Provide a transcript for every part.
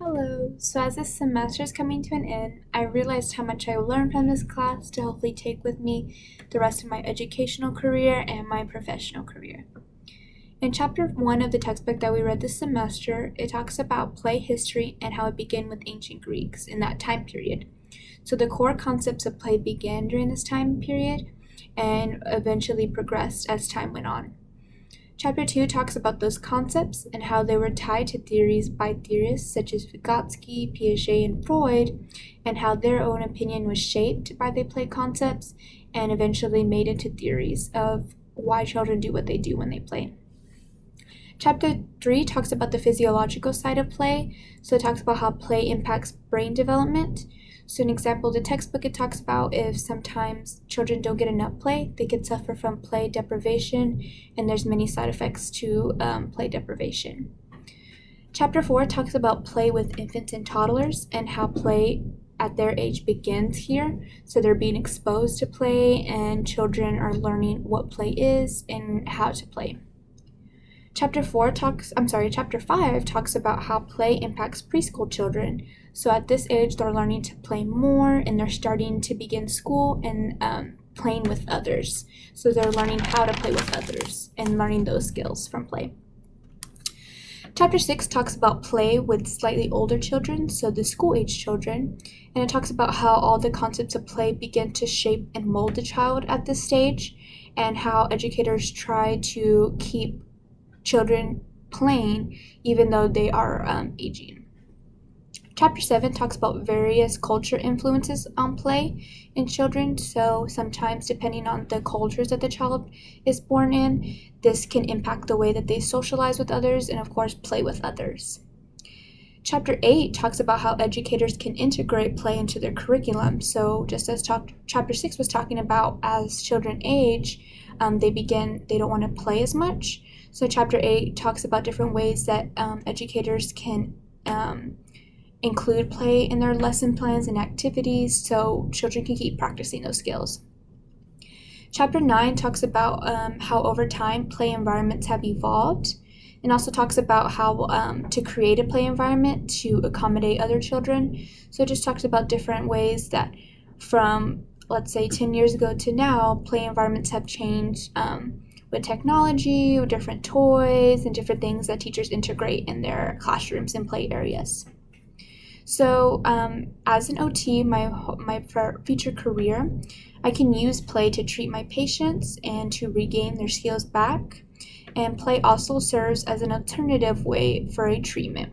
Hello. So as this semester is coming to an end, I realized how much I learned from this class to hopefully take with me the rest of my educational career and my professional career. In chapter 1 of the textbook that we read this semester, it talks about play history and how it began with ancient Greeks in that time period. So the core concepts of play began during this time period and eventually progressed as time went on. Chapter 2 talks about those concepts and how they were tied to theories by theorists such as Vygotsky, Piaget, and Freud, and how their own opinion was shaped by the play concepts and eventually made into theories of why children do what they do when they play. Chapter 3 talks about the physiological side of play, so it talks about how play impacts brain development. So an example of the textbook, it talks about if sometimes children don't get enough play, they could suffer from play deprivation, and there's many side effects to play deprivation. Chapter 4 talks about play with infants and toddlers and how play at their age begins here. So they're being exposed to play and children are learning what play is and how to play. Chapter 5 talks about how play impacts preschool children. So at this age, they're learning to play more and they're starting to begin school and playing with others. So they're learning how to play with others and learning those skills from play. Chapter 6 talks about play with slightly older children, so the school-age children, and it talks about how all the concepts of play begin to shape and mold the child at this stage, and how educators try to keep children playing even though they are aging. Chapter 7 talks about various culture influences on play in children, so sometimes depending on the cultures that the child is born in, this can impact the way that they socialize with others and of course play with others. Chapter 8 talks about how educators can integrate play into their curriculum. So just as Chapter 6 was talking about, as children age, they don't want to play as much. So Chapter 8 talks about different ways that educators can include play in their lesson plans and activities so children can keep practicing those skills. Chapter 9 talks about how over time play environments have evolved, and also talks about how to create a play environment to accommodate other children. So it just talks about different ways that from, let's say, 10 years ago to now, play environments have changed with technology, with different toys, and different things that teachers integrate in their classrooms and play areas. So as an OT, my future career, I can use play to treat my patients and to regain their skills back. And play also serves as an alternative way for a treatment.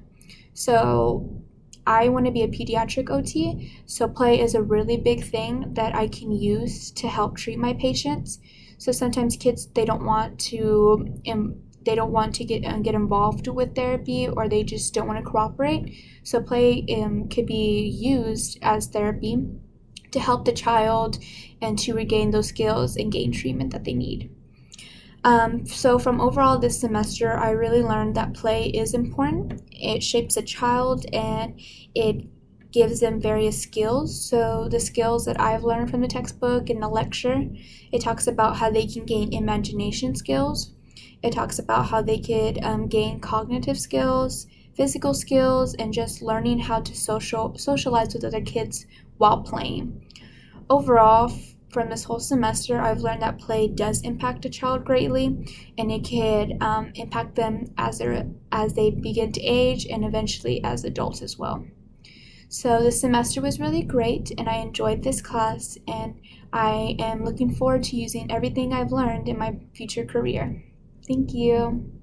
So I want to be a pediatric OT, so play is a really big thing that I can use to help treat my patients. So sometimes kids, they don't want to get involved with therapy, or they just don't want to cooperate. So play could be used as therapy to help the child and to regain those skills and gain treatment that they need. So from overall this semester, I really learned that play is important. It shapes a child and it gives them various skills. So the skills that I've learned from the textbook and the lecture, it talks about how they can gain imagination skills. It talks about how they could gain cognitive skills, physical skills, and just learning how to socialize with other kids while playing. Overall, from this whole semester, I've learned that play does impact a child greatly, and it could impact them as they begin to age and eventually as adults as well. So this semester was really great, and I enjoyed this class, and I am looking forward to using everything I've learned in my future career. Thank you.